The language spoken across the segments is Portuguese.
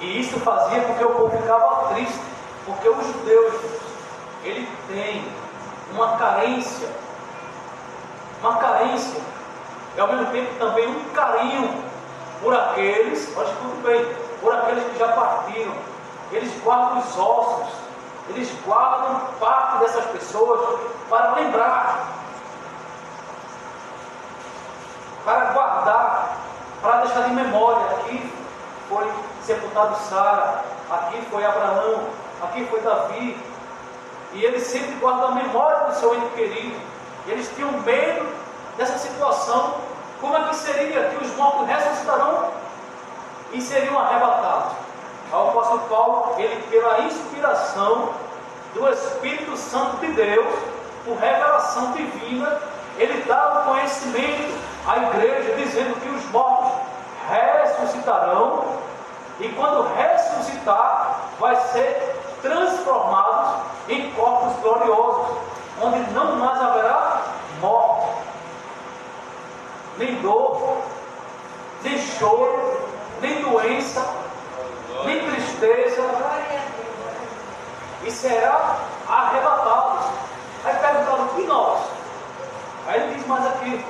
E isso fazia com que o povo ficava triste, porque os judeus, ele tem uma carência, e ao mesmo tempo também um carinho por aqueles, olha, escute bem, por aqueles que já partiram. Eles guardam os ossos, eles guardam parte dessas pessoas para lembrar, para guardar, para deixar de memória. Aqui foi sepultado Sara, aqui foi Abraão, aqui foi Davi. E eles sempre guardam a memória do seu ente querido. Eles tinham medo dessa situação. Como é que seria que os mortos ressuscitarão e seriam arrebatados? O apóstolo Paulo, ele, pela inspiração do Espírito Santo de Deus, por revelação divina, ele dá o conhecimento à igreja, dizendo que os mortos ressuscitarão, e quando ressuscitar, vai ser transformados em corpos gloriosos, onde não mais haverá morte, nem dor, nem choro, nem doença, nem tristeza, e será arrebatados. Aí perguntaram, e nós? Aí ele diz mais aqui,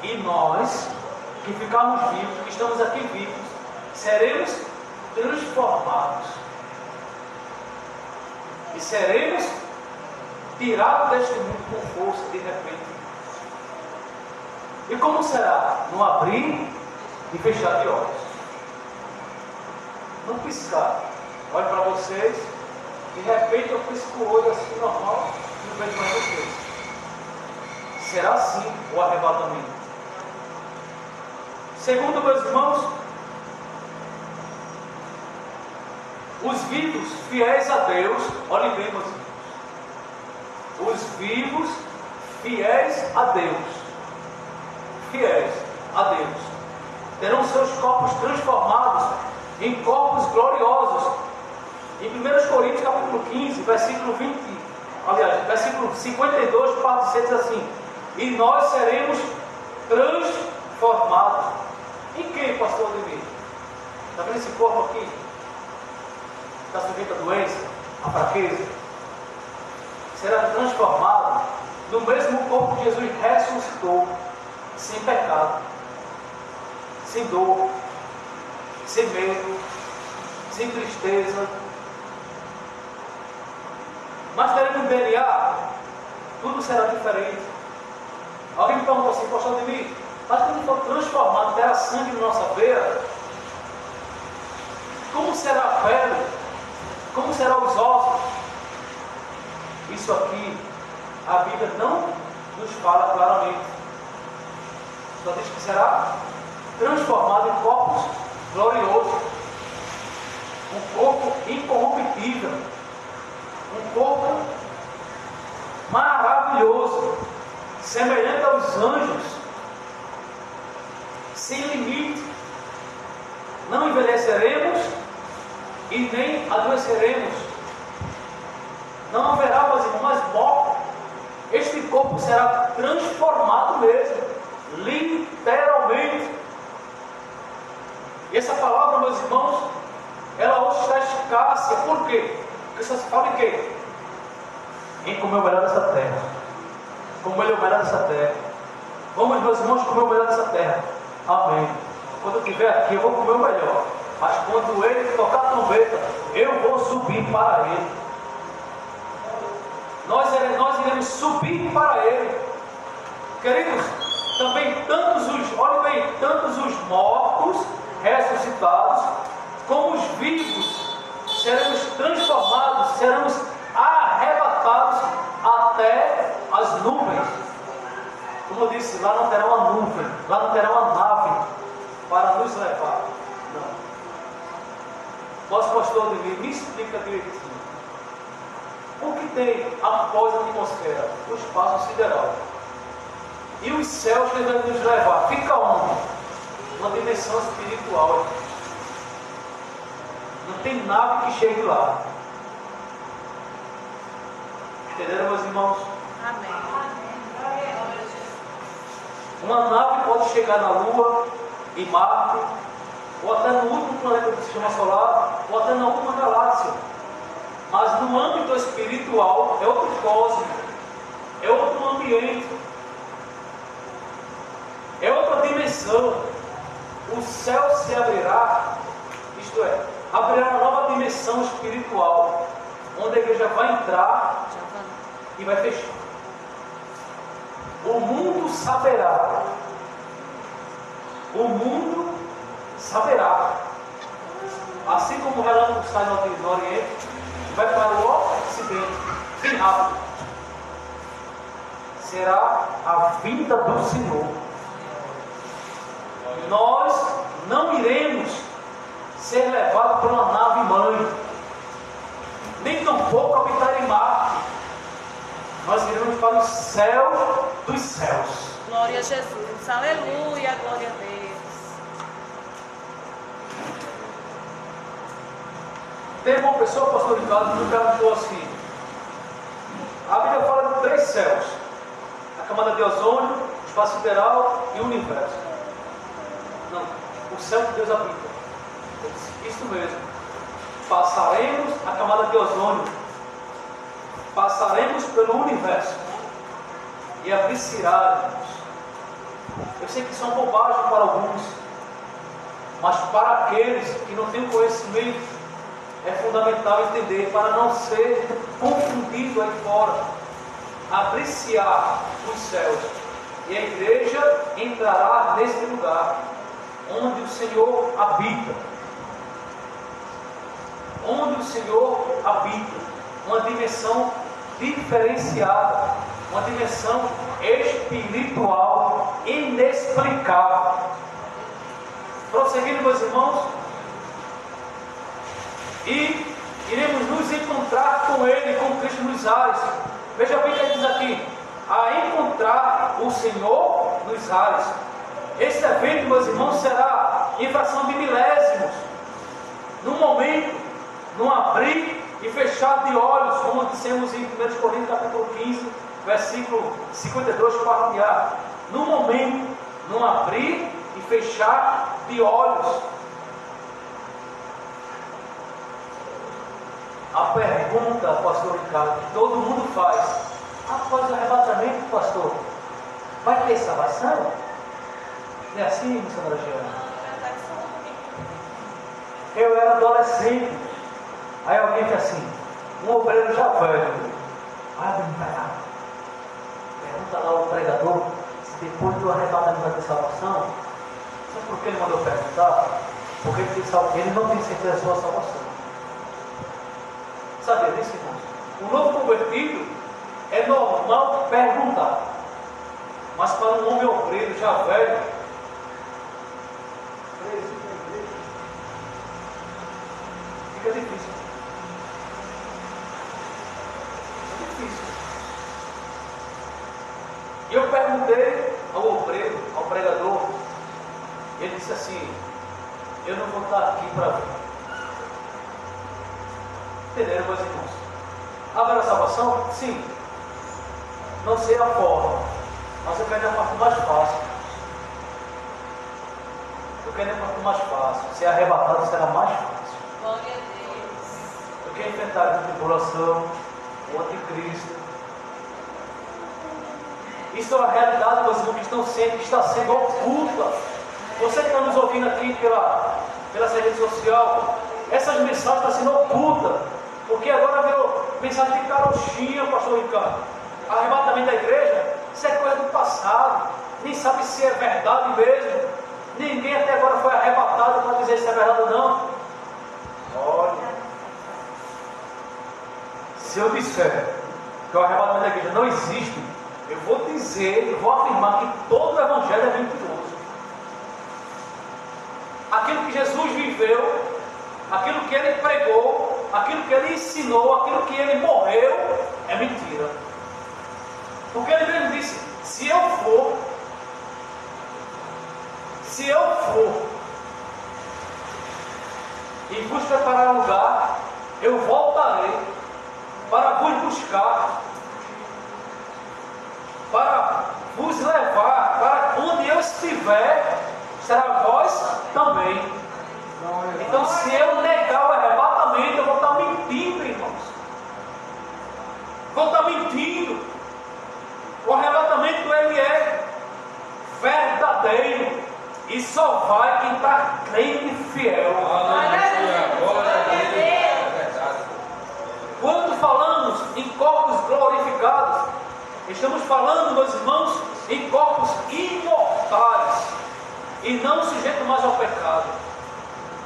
e nós, que ficamos vivos, que estamos aqui vivos, seremos transformados, e seremos tirados deste mundo com força, de repente. E como será? No abrir e fechar de olhos. Não piscar. Olho para vocês, de repente eu pisco o olho assim normal e não vejo mais vocês. Será assim o arrebatamento. Segundo, meus irmãos, os vivos fiéis a Deus, olhem bem, meus irmãos, os vivos fiéis a Deus, terão seus corpos transformados em corpos gloriosos. Em 1 Coríntios capítulo 15, versículo 52, parte C, diz assim: e nós seremos transformados. Em quem, pastor Ademir? Está vendo esse corpo aqui? Está sujeito à doença, à fraqueza? Será transformado no mesmo corpo que Jesus ressuscitou, sem pecado, sem dor, sem medo, sem tristeza. Mas teremos DNA, tudo será diferente. Alguém me perguntou assim, pastor Ademir, mas quando for transformado, terá sangue na nossa veia? Como será a pele? Como serão os ossos? Isso aqui, a Bíblia não nos fala claramente. Só diz que será transformado em corpos gloriosos, um corpo incorruptível, um corpo maravilhoso, semelhante aos anjos, sem limite. Não envelheceremos e nem adoeceremos. Não haverá, meus irmãos, mais morte. Este corpo será transformado mesmo, literalmente. E essa palavra, meus irmãos, ela hoje está escassa. Por quê? Porque só se fala em quê? Em comer o melhor dessa terra. Comer o melhor dessa terra. Vamos, meus irmãos, comer o melhor dessa terra. Amém. Quando eu estiver aqui, eu vou comer o melhor. Mas quando ele tocar a trombeta, eu vou subir para ele. Nós iremos subir para ele. Queridos, também tantos os mortos ressuscitados, como os vivos, seremos transformados, seremos arrebatados até as nuvens. Como eu disse, lá não terá uma nuvem, lá não terá uma nave para nos levar. Não. Nosso pastor Ademir, me explica direitinho. O que tem após a atmosfera? O espaço sideral. E os céus que devem nos levar? Fica onde? Uma dimensão espiritual. Não tem nave que chegue lá. Entenderam, meus irmãos? Amém. Uma nave pode chegar na Lua, em Marte, ou até no último planeta do sistema solar, ou até na última galáxia. Mas no âmbito espiritual é outro cosmos, é outro ambiente, é outra dimensão. O céu se abrirá, isto é, abrirá uma nova dimensão espiritual, onde a igreja vai entrar e vai fechar. O mundo saberá. O mundo saberá. Assim como o relâmpago sai no Oriente, vai para o Ocidente, bem rápido. Será a vinda do Senhor. Nós não iremos ser levados por uma nave mãe, nem tampouco habitar em Marte. Nós iremos para o céu dos céus. Glória a Jesus, aleluia, glória a Deus. Teve uma pessoa, pastor Ricardo, que me perguntou assim: a Bíblia fala de 3 céus: a camada de ozônio, o espaço sideral e o universo. Não, o céu que Deus habita. Eu disse, isso mesmo. Passaremos a camada de ozônio, passaremos pelo universo e abrir-se-á. Eu sei que isso é uma bobagem para alguns, mas para aqueles que não têm conhecimento, é fundamental entender, para não ser confundido aí fora. Abrir-se-á os céus e a igreja entrará nesse lugar onde o Senhor habita. Onde o Senhor habita. Uma dimensão diferenciada, uma dimensão espiritual inexplicável. Prosseguindo, meus irmãos, e iremos nos encontrar com Ele, com Cristo nos ares. Veja bem o que ele diz aqui: a encontrar o Senhor nos ares. Esse evento, meus irmãos, será em fração de milésimos, num momento, num abrir e fechar de olhos, como dissemos em 1 Coríntios capítulo 15, versículo 52, parte A. Num momento, num abrir e fechar de olhos. A pergunta, pastor Ricardo, que todo mundo faz: após o arrebatamento, pastor, vai ter salvação? Não é assim, missionária Giana? Eu era adolescente, aí alguém disse assim, um obreiro já velho, pergunta lá ao pregador se depois do arrebatamento vai ter salvação. Sabe por que ele mandou perguntar? Porque ele não tem certeza da sua salvação. Sabia disso, irmãos? O novo convertido é normal perguntar, mas para um homem obreiro já velho, fica difícil. É difícil. E eu perguntei ao obreiro, ao pregador, e ele disse assim: eu não vou estar aqui para ver. Entenderam, meus irmãos? Haverá salvação? Sim. Não sei a forma, mas eu quero a parte mais fácil. Eu quero a parte mais fácil. Ser arrebatado será mais fácil. Glória a Deus. Eu quero enfrentar a tribulação, o anticristo. Isso é uma realidade, meus irmãos, que está sendo oculta. Você que está nos ouvindo aqui pela rede social, essas mensagens estão sendo ocultas. Porque agora virou mensagem de carochinha, pastor Ricardo. Arrebatamento da igreja, isso é coisa do passado. Nem sabe se é verdade mesmo. Ninguém até agora foi arrebatado para dizer se é verdade ou não. Olha, se eu disser que o arrebatamento da igreja não existe, eu vou dizer, eu vou afirmar que todo o evangelho é mentiroso. Aquilo que Jesus viveu, aquilo que ele pregou, aquilo que ele ensinou, aquilo que ele morreu, é mentira. Porque ele mesmo disse: se eu for e vos preparar um lugar, eu voltarei para vos buscar, para vos levar para onde eu estiver, será vós também. Então, se eu negar o arrebatamento, eu vou estar mentindo, irmãos. Vou estar mentindo. O arrebatamento, ele é verdadeiro. E só vai quem está crente e fiel. Quando falamos em corpos glorificados, estamos falando, meus irmãos, em corpos imortais e não sujeitos mais ao pecado.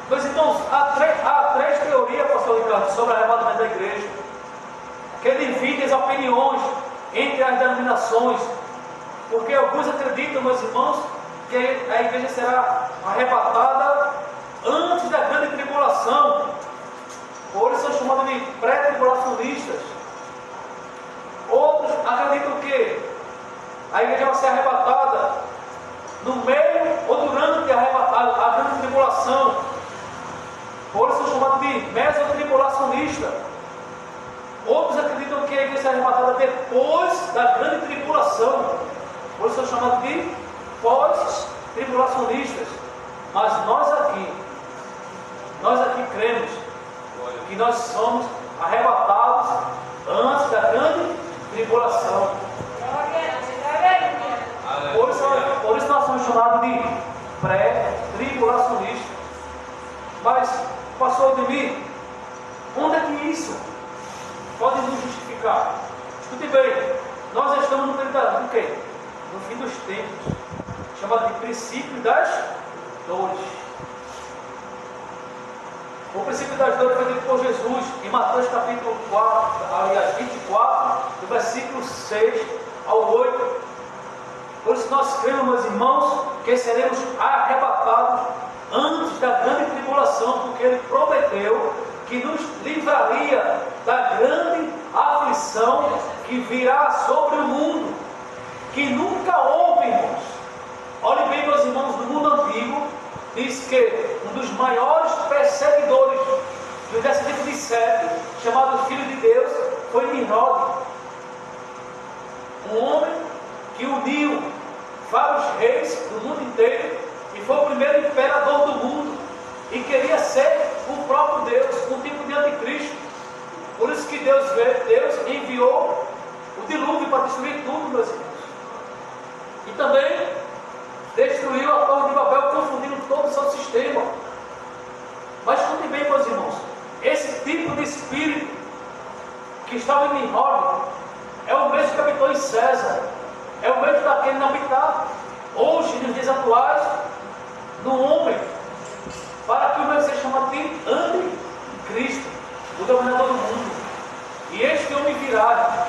Meus irmãos, há três teorias, pastor Ricardo, sobre o arrebatamento da igreja, que dividem as opiniões entre as denominações, porque alguns acreditam, meus irmãos, que a igreja será arrebatada antes da grande tribulação. Ou eles são chamados de pré-tribulacionistas. Outros acreditam que a igreja vai ser arrebatada no meio ou durante a grande tribulação. Ou eles são chamados de mesotribulacionistas. Outros acreditam que a igreja será arrebatada depois da grande tribulação. Ou eles são chamados de pós-tribulacionistas. Mas nós aqui cremos que nós somos arrebatados antes da grande tribulação. Por isso nós somos chamados de pré-tribulacionistas. Mas, pastor Ademir, onde é que isso pode nos justificar? Escute bem, nós estamos no tempo do quê? No fim dos tempos, chamado de princípio das dores. O princípio das dores foi dito por Jesus em Mateus capítulo 24, do versículo 6 ao 8. Por isso nós cremos, meus irmãos, que seremos arrebatados antes da grande tribulação, porque Ele prometeu que nos livraria da grande aflição que virá sobre o mundo, que nunca houve, irmãos. Olhem bem, meus irmãos, no mundo antigo, diz que um dos maiores perseguidores do descendente de Sete, chamado Filho de Deus, foi Nimrod. Um homem que uniu vários reis do mundo inteiro e foi o primeiro imperador do mundo e queria ser o próprio Deus, um tipo de anticristo. Por isso que Deus enviou o dilúvio para destruir tudo, meus irmãos. E também destruiu a Torre de Babel, confundindo todo o seu sistema. Mas escute bem, meus irmãos, esse tipo de espírito que estava em Nimrod é o mesmo que habitou em César, é o mesmo daquele que habitar hoje, nos dias atuais, no homem, para que o homem seja chamado de anticristo, o dominador do mundo. E este homem virá,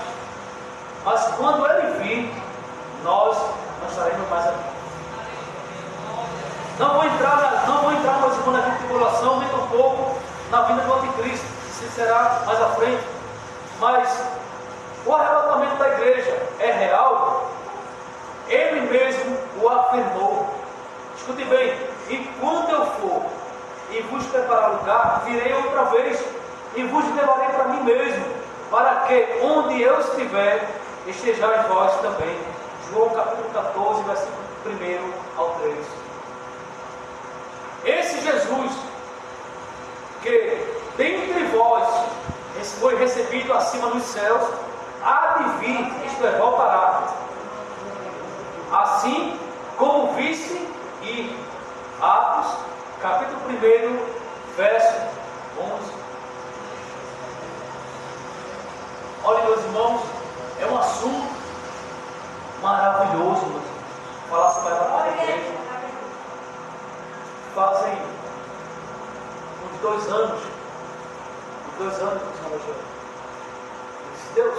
mas quando ele vir, nós não estaremos mais aqui. Não vou entrar, meus irmãos, na tribulação, nem tampouco na vinda do anticristo, isso será mais à frente. Mas o arrebatamento da igreja é real. Ele mesmo o afirmou. Escute bem: e quando eu for e vos preparar lugar, virei outra vez e vos levarei para mim mesmo, para que onde eu estiver, estejais vós também. João capítulo 14, versículo 1 ao 3. Esse Jesus, que dentre vós foi recebido acima nos céus, há de vir, isto é, voltará. Assim como viste em Atos, capítulo 1, verso 11. Olha, meus irmãos, é um assunto maravilhoso, meus irmãos, falar sobre a igreja. Fazem uns 2 anos que o Senhor chegou. Eu disse: Deus,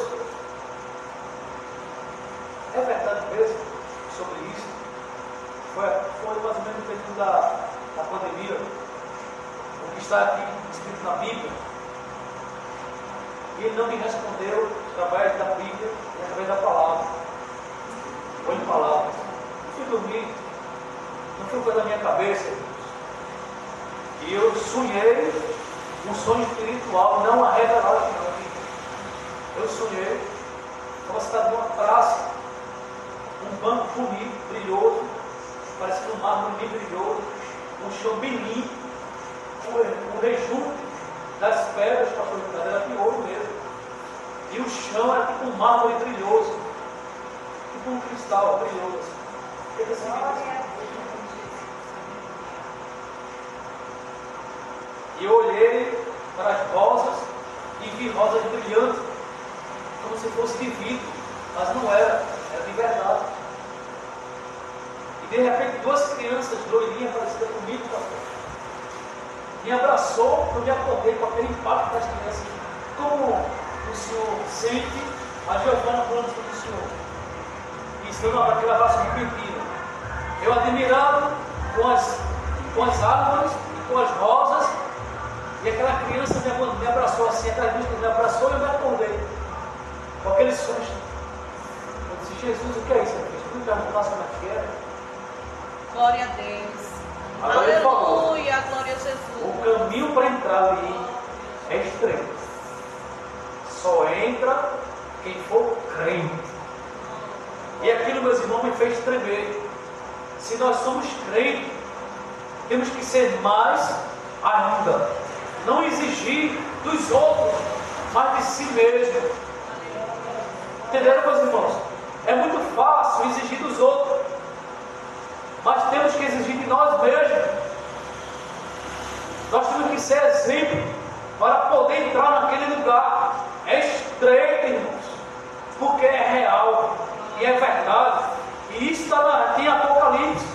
é verdade mesmo sobre isso? Foi mais ou menos no período da pandemia, o que está aqui escrito na Bíblia. E ele não me respondeu através da Bíblia e através da palavra. Foi em palavras. Fui dormir, não foi coisa da minha cabeça. E eu sonhei um sonho espiritual, não a revelado aqui na Bíblia. Eu sonhei, estava sentado numa praça, um banco bonito, brilhoso, parecendo um mármore bem brilhoso, um chão bem limpo, o rejunte das pedras, pastor Ricardo, era de ouro mesmo. E o chão era tipo um mármore brilhoso, tipo um cristal brilhoso. E eu olhei para as rosas e vi rosas brilhantes, como se fosse de vidro, mas não era, era de verdade. E de repente 2 crianças loirinhas parecidas comigo, pastor, me abraçou, eu me acordei com aquele impacto das crianças. Como o senhor sente a Giovana falando sobre o senhor? E estando naquele abraço repentino. Eu admirado com as árvores e com as rosas, e aquela criança me abraçou assim, aquela criança me abraçou e eu me acordei com aquele susto. Eu disse, Jesus, o que é isso? Tu me perguntasse como é que era? Glória a Deus. Agora ele falou, Aleluia, glória a Jesus. o caminho para entrar ali é estreito. Só entra quem for crente. E aquilo, meus irmãos, me fez tremer. Se nós somos crentes, temos que ser mais ainda. Não exigir dos outros, mas de si mesmo. Entenderam, meus irmãos? É muito fácil exigir dos outros, mas temos que exigir de nós mesmos. Nós temos que ser exemplo para poder entrar naquele lugar. É estreito, irmãos, porque é real e é verdade. E isso está em Apocalipse.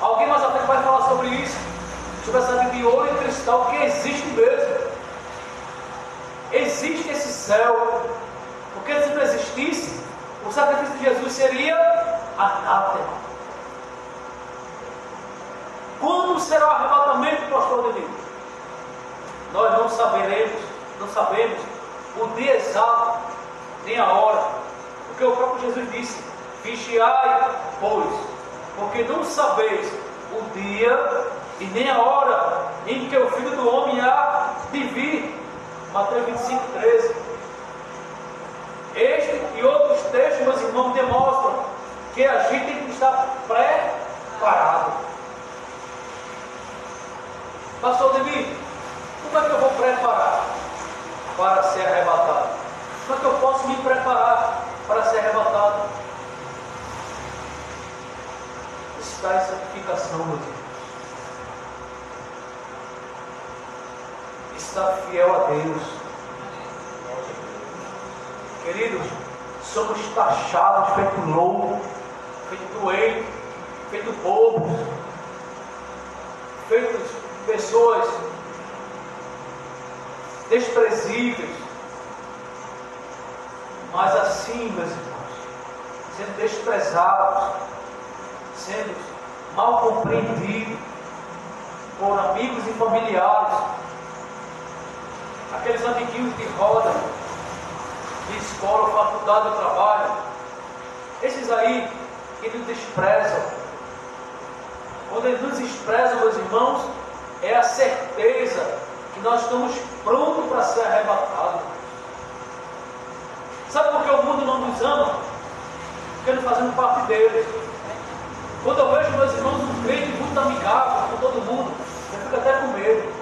Alguém mais à frente vai falar sobre isso, sobre essa vida de ouro e cristal que existe mesmo. Existe esse céu, porque se não existisse, o sacrifício de Jesus seria anátema. Quando será o arrebatamento, pastor David? Nós não saberemos, não sabemos o dia exato, nem a hora, porque o próprio Jesus disse: vigiai, pois, porque não sabeis o dia e nem a hora em que o Filho do Homem há de vir. Mateus 25, 13. Este e outros textos, meus irmãos, demonstram que a gente tem que estar preparado. Pastor David, como é que eu vou preparar para ser arrebatado? Como é que eu posso me preparar para ser arrebatado? Está em santificação, meus irmãos. Está fiel a Deus. Queridos, somos taxados, feito louco, feito doente, feito bobos, feitos pessoas desprezíveis. Mas assim, meus irmãos, sendo desprezados, sendo mal compreendidos por amigos e familiares, aqueles amiguinhos de roda, de escola, faculdade, trabalho, esses aí que nos desprezam. Quando eles nos desprezam, meus irmãos, é a certeza que nós estamos prontos para ser arrebatados. Sabe por que o mundo não nos ama? Porque não fazemos parte deles. Quando eu vejo meus irmãos um crente muito amigável com todo mundo, eu fico até com medo.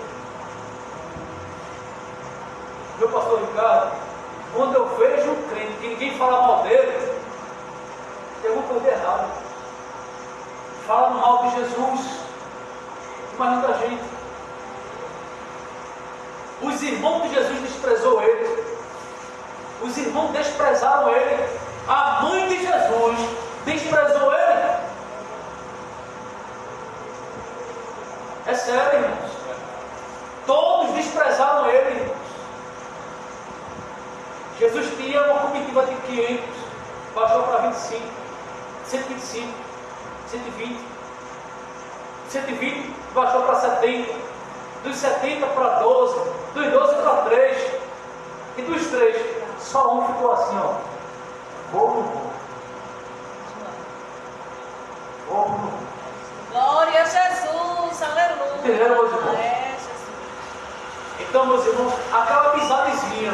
Meu pastor Ricardo, quando eu vejo um crente que ninguém fala mal dele, tem alguma coisa errada. Fala mal de Jesus, imagina a gente. Os irmãos de Jesus desprezou ele. Os irmãos desprezaram ele. A mãe de Jesus desprezou ele. É sério, irmãos. Todos desprezaram ele, irmãos. Jesus tinha uma comitiva de 500, baixou para 25, 125, 120, 120, baixou para 70, dos 70 para 12, dos 12 para 3, e dos 3, só um ficou assim, ó, vou no voo. Vou no voo. Glória a Jesus, aleluia. Entenderam, meus irmãos? É, Jesus. Então, meus irmãos, aquela amizadezinha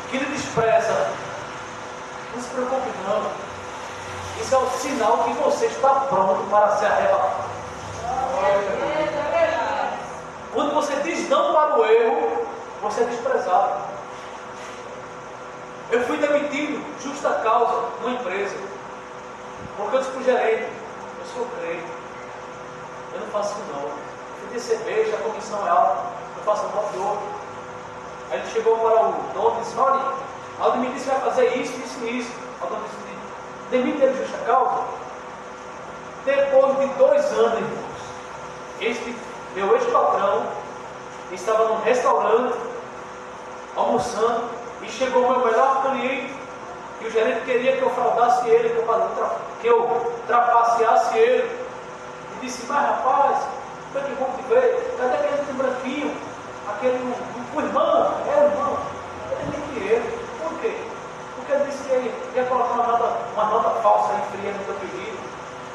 que lhe despreza, não se preocupe não. Isso é o sinal que você está pronto para ser arrebatado. Quando você diz não para o erro, você é desprezado. Eu fui demitido, justa causa, numa empresa. Porque eu disse para o gerente, eu sou crente, eu não faço isso não. Fui receber, a comissão é alta, eu faço a nota de ouro. Aí ele chegou para o dono e disse, olha, Aldemir disse que vai fazer isso, isso e isso. O dono disse, demite ele justa causa. Depois de 2 anos, irmãos, meu ex-patrão estava num restaurante, almoçando, e chegou o meu melhor cliente, e o gerente queria que eu fraudasse ele, que eu trapaceasse ele. E disse, mas rapaz, foi que bom te ver, cadê aquele branquinho? Aquele, o irmão, é o irmão, eu demiti ele. Por quê? Porque ele disse que ele ia colocar uma nota falsa e fria no teu pedido.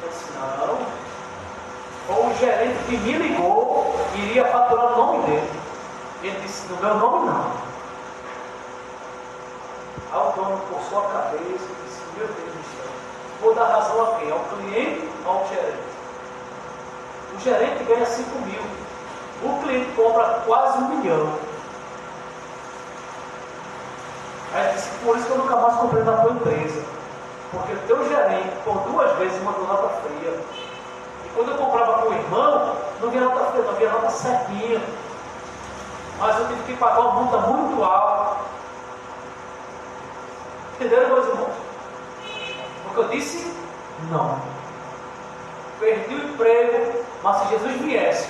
Eu disse, não. Ou o gerente que me ligou iria faturar o nome dele. Ele disse, no meu nome não. Aí o dono coçou a cabeça e disse, meu Deus do céu, vou dar razão a quem? Ao cliente ou ao gerente? O gerente ganha 5 mil. O cliente compra quase 1 milhão. Aí ele disse, por isso que eu nunca mais comprei na tua empresa. Porque o teu gerente, por 2 vezes, mandou nota fria. E quando eu comprava com o irmão, não vinha nota fria, não vinha nota certinha. Mas eu tive que pagar uma multa muito alta. Entenderam, meus irmãos? Porque eu disse não. Perdi o emprego, mas se Jesus viesse,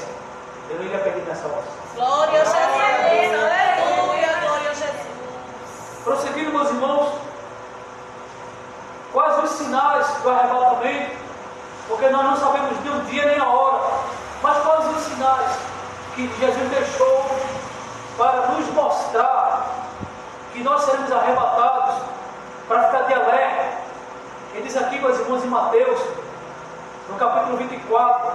eu não iria perder nessa hora. Glória a Jesus. Aleluia, glória a Jesus. Prosseguindo, meus irmãos, quais os sinais do arrebatamento? Porque nós não sabemos nem o dia nem a hora. Mas quais os sinais que Jesus deixou para nos mostrar que nós seremos arrebatados, para ficar de alerta? Ele diz aqui, meus irmãos, em Mateus, no capítulo 24,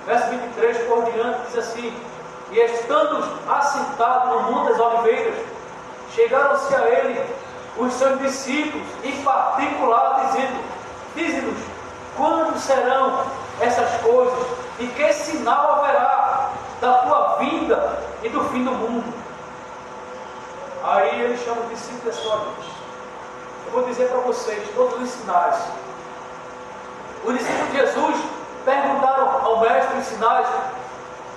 verso 23 por diante, diz assim, e estando assentados no Monte das Oliveiras, chegaram-se a ele os seus discípulos, em particular, dizendo, dize-nos, quando serão essas coisas, e que sinal haverá da tua vinda e do fim do mundo? Aí ele chama os discípulos da sua vez. Eu vou dizer para vocês todos os sinais. Os discípulos de Jesus perguntaram ao mestre os sinais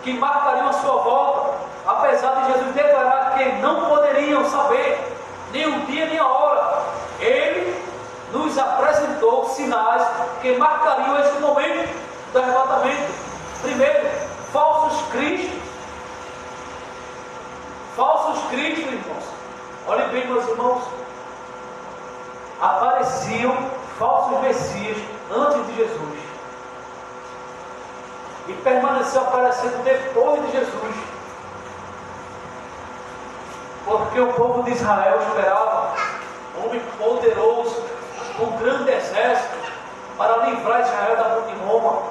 que marcariam a sua volta, apesar de Jesus declarar que não poderiam saber nem o dia nem a hora. Ele nos apresentou sinais que marcariam este momento do arrebatamento. Primeiro, falsos cristos. Falsos cristos, irmãos. Olhem bem, meus irmãos. Apareciam falsos messias antes de Jesus. E permaneceu aparecendo depois de Jesus. Porque o povo de Israel esperava um homem poderoso, um grande exército, para livrar Israel da mão de Roma.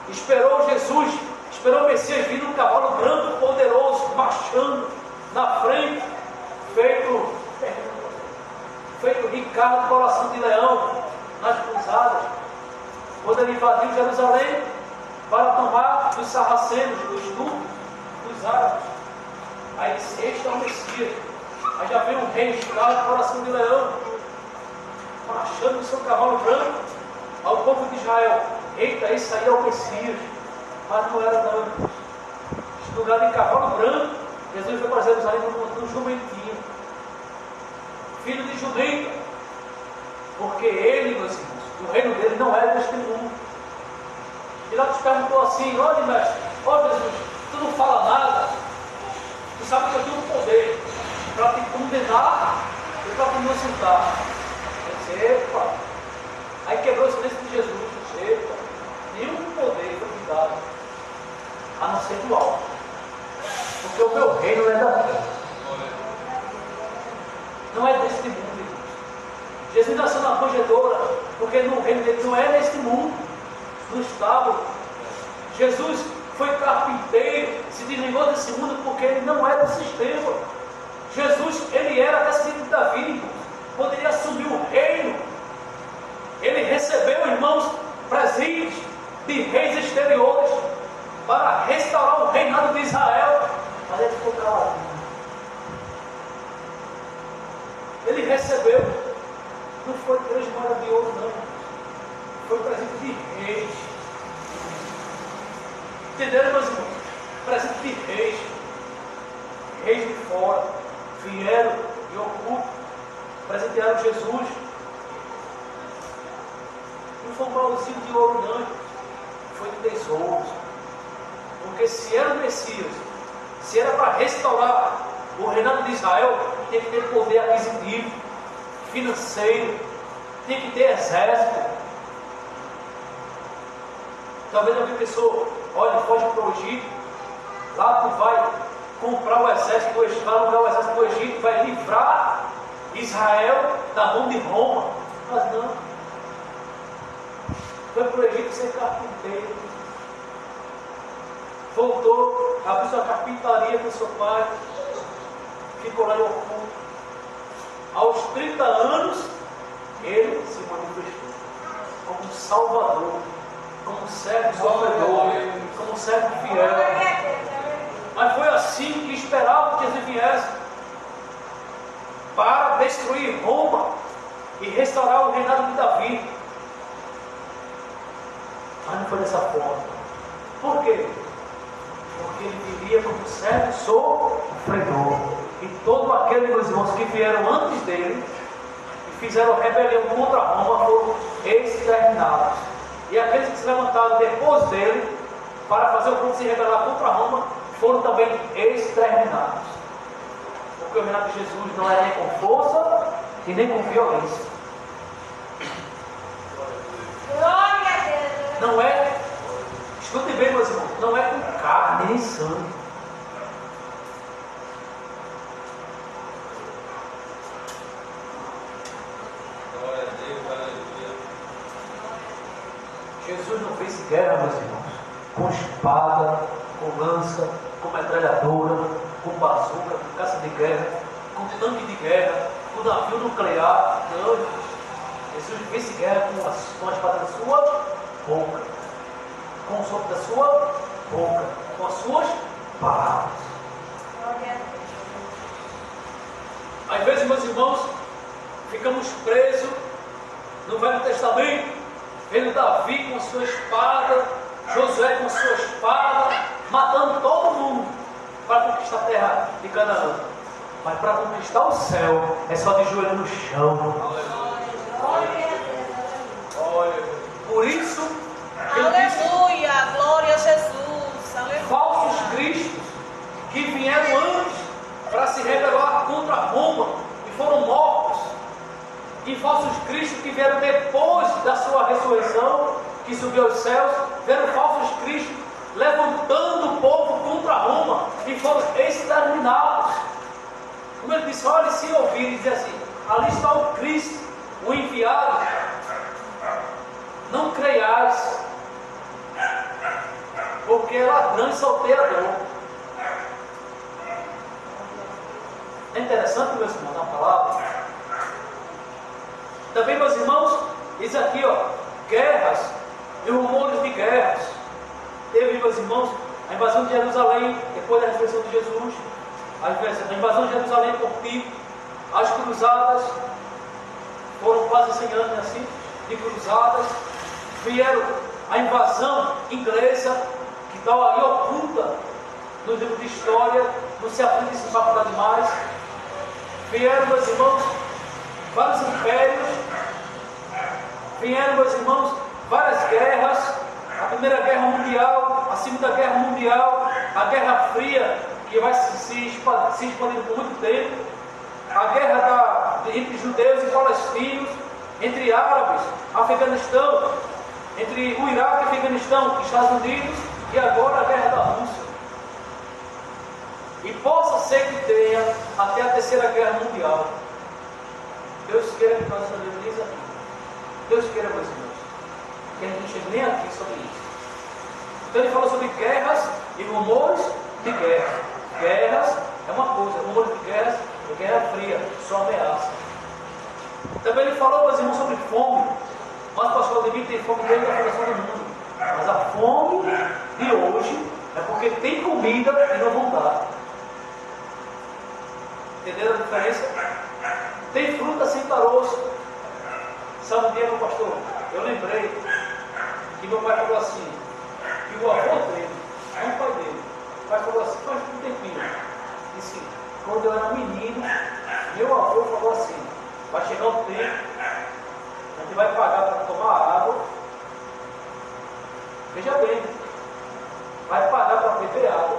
Esperou Jesus, esperou o Messias vir num cavalo branco, poderoso, marchando na frente, feito Ricardo, coração de leão, nas cruzadas, quando ele invadiu Jerusalém para tomar dos sarracenos, dos turcos, dos árabes. Aí disse, este é o Messias. Aí já veio um rei, Ricardo, coração de leão, marchando no seu cavalo branco. Ao povo de Israel, eita, esse aí é o Messias. Mas não era não. No lugar de cavalo branco, Jesus foi para Jerusalém no jumentinho, filho de jumenta, porque ele, meus irmãos, o reino dele não é deste mundo. Pilatos perguntou assim, olha mestre, ó Jesus, tu não fala nada, tu sabe que eu tenho poder para te condenar e para te inocentar. Eu disse, epa. Aí quebrou o silêncio de Jesus, epa, nenhum poder foi me dado, a não ser do alto, porque o meu reino é daqui. Não é deste mundo, irmãos. Jesus nasceu na manjedoura, porque no reino dele não é neste mundo, no estábulo. Jesus foi carpinteiro, se desligou desse mundo porque ele não é do sistema. Jesus, ele era descendente de Davi, irmãos, poderia assumir o reino. Ele recebeu, irmãos, presentes de reis exteriores. para restaurar o reinado de Israel. Mas ele ficou caladinho. Ele recebeu, não foi 3 moedas de ouro, não. Foi presente de reis. Entenderam, meus irmãos? Presente de reis. Reis de fora vieram e oculto, presentearam Jesus. Não foi um baúzinho de ouro, não. Foi de tesouros. Porque se era o Messias, se era para restaurar o reinado de Israel, tem que ter poder aquisitivo, financeiro, tem que ter exército. Talvez alguém pensou, olha, foge para o Egito, lá tu vai comprar o exército do Egito, vai alugar o exército do Egito, vai livrar Israel da mão de Roma. Mas não. Foi para o Egito ser carpinteiro. Voltou, abriu sua carpintaria com seu pai, ficou lá em oculto. Aos 30 anos, ele se manifestou como Salvador, como servo sofredor, como servo fiel. Mas foi assim que esperavam que Jesus viesse para destruir Roma e restaurar o reinado de Davi. Mas não foi dessa forma. Por quê? Porque ele viria como servo sofredor. E todos aqueles, meus irmãos, que vieram antes dele e fizeram rebelião contra Roma foram exterminados. E aqueles que se levantaram depois dele para fazer o povo se rebelar contra Roma foram também exterminados. Porque o reinado de Jesus não é nem com força e nem com violência. Não é, escutem bem, meus irmãos, não é com carne nem sangue. Jesus não fez guerra, meus irmãos, com espada, com lança, com metralhadora, com bazuca, com caça de guerra, com tanque de guerra, com navio nuclear. Não, Jesus fez guerra com a espada da sua boca, com o sopro da sua boca, com as suas palavras. Às vezes, meus irmãos, ficamos presos no Velho Testamento, vendo Davi com a sua espada, Josué com a sua espada, matando todo mundo para conquistar a terra de Canaã. Mas para conquistar o céu é só de joelho no chão. Por isso, aleluia, glória a Jesus, aleluia. Falsos cristos que vieram antes para se rebelar contra Roma e foram mortos, e falsos cristos que vieram depois da sua ressurreição, que subiu aos céus, vieram falsos cristos levantando o povo contra Roma e foram exterminados. Como ele disse, olha, se ouvirem dizer assim, ali está o Cristo, o enviado, não creiais, porque é ladrão e salteador. É interessante, meus irmãos, na palavra. Também, meus irmãos, diz aqui, ó, guerras e rumores de guerras. Teve, meus irmãos, a invasão de Jerusalém, depois da ressurreição de Jesus, a invasão de Jerusalém por Tito, as cruzadas, foram quase 100 anos assim, de cruzadas, vieram a invasão inglesa, que está aí oculta no livro de história, não se aprende esse papo demais. Vieram, meus irmãos, vários impérios, vieram, meus irmãos, várias guerras, a Primeira Guerra Mundial, a Segunda Guerra Mundial, a Guerra Fria, que vai se expandindo por muito tempo, a guerra entre judeus e palestinos, entre árabes, Afeganistão, entre o Iraque e Afeganistão, Estados Unidos, e agora a guerra da Rússia. E possa ser que tenha até a Terceira Guerra Mundial. Deus queira que nós estejamos aqui. Deus queira, meus irmãos, que a gente não chegue nem aqui sobre isso. Então ele falou sobre guerras e rumores de guerra. Guerras é uma coisa, rumores de guerras é guerra fria, só ameaça. Também ele falou, meus irmãos, sobre fome. Mas o pastor Ademir tem fome desde a fundação do mundo. Mas a fome de hoje porque tem comida e não vão dar. Entenderam a diferença? Tem fruta sem caroço. Sabe o dia, meu pastor? Eu lembrei que meu pai falou assim, que o avô dele, não o pai dele, o pai falou assim, faz um tempinho, disse, quando eu era menino, meu avô falou assim, vai chegar um tempo, a gente vai pagar para tomar água, veja bem, vai pagar para beber água,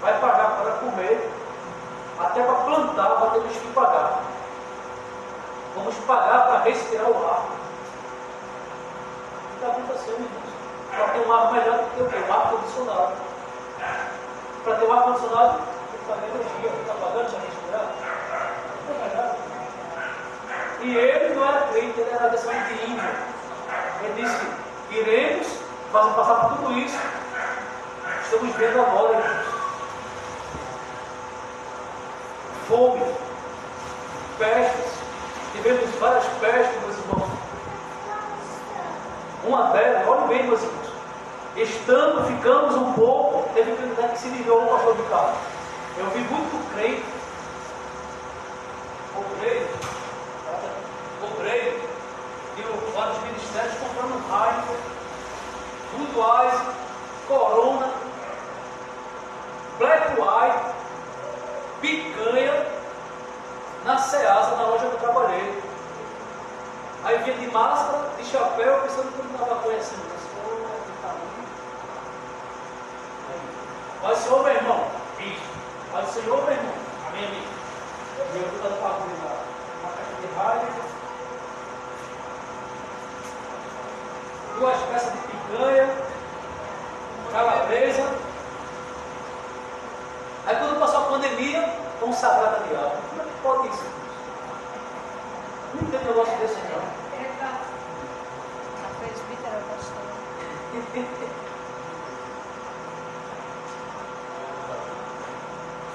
vai pagar para comer, até para plantar, vai ter que pagar. Vamos pagar para respirar o ar. O que está acontecendo, irmãos? Para ter um ar melhor do que o quê? Um ar condicionado. Para ter um ar condicionado, tem que pagar energia, tem que estar pagando para respirar. Não é verdade? E ele não era crente, ele era descendente de índio. Ele disse, iremos passar por tudo isso. Estamos vendo agora, irmãos. Fome, pestes. Tivemos várias pestes, meus irmãos. Uma delas, olhem bem, meus irmãos. Ficamos um pouco, teve que se desviou o pastor de carro. Eu vi muito crente, obreiro, e vários ministérios comprando Heineken, Budweiser, Corona, Black White, picanha, na Ceasa, na loja que eu trabalhei. Aí vinha de máscara, de chapéu, pensando que eu não estava conhecendo. Vai o Senhor, meu irmão. Isso. Vai o Senhor, meu irmão. Amém, amigo. E eu estou dando para uma caixa de rádio. 2 peças de picanha, calabresa. Aí quando passou a pandemia, consagrada de água. Como é que pode isso? Não tem negócio desse não.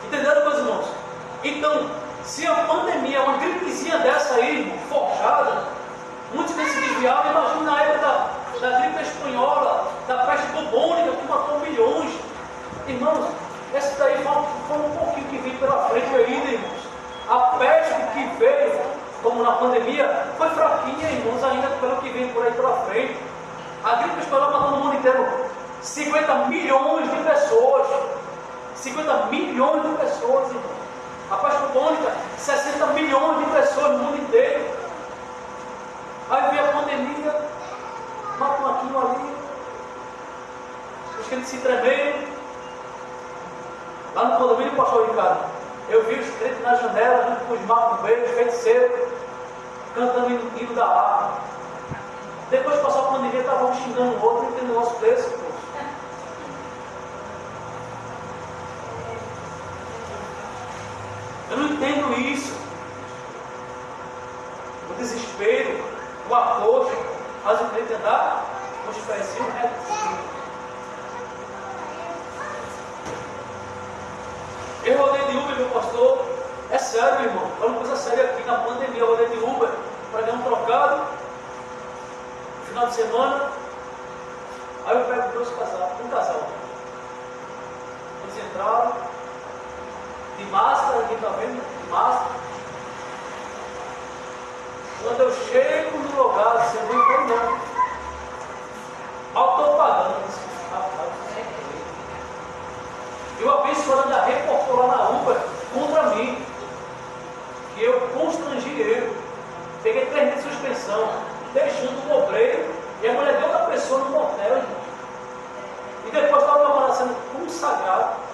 Entenderam, meus irmãos? Então, se a pandemia, uma gripezinha dessa aí, forjada, muitos têm se desviado. Imagina na época da gripe espanhola, da peste bubônica, que matou milhões. Irmãos, essa daí foi um pouquinho que veio pela frente ainda, irmãos. A peste que veio, como na pandemia, foi fraquinha, irmãos, ainda pelo que vem por aí pela frente. A gripe espanhola matou no mundo inteiro 50 milhões de pessoas. 50 milhões de pessoas, irmãos. A peste bubônica, 60 milhões de pessoas no mundo inteiro. Aí veio a pandemia, matou aquilo ali. Os crentes se tremeram. Lá no condomínio, pastor Ricardo, eu vi os crentes na janela, junto com os macumbeiros, feiticeiros, cantando o hino da harpa. Depois passou a pandemia, estavam xingando o outro, não tem negócio desse, pô. Eu não entendo isso. O desespero, o apoio, faz o crente andar com os pezinhos retos. Eu rodei de Uber, meu pastor. É sério, irmão. Olha uma coisa séria aqui. Na pandemia, eu rodei de Uber para ganhar um trocado. No final de semana. Aí eu pego 2 casais. Um casal. Eles entraram. De máscara, quem está vendo? De máscara. Quando eu chego no lugar, você não tem não. Mal estou pagando. E o abençoado da reportou lá na Uber contra mim. Que eu constrangi ele. Peguei 3 meses de suspensão, deixando o obreiro e a mulher de outra pessoa no motel, irmão. E depois estava meu namorado sendo consagrado.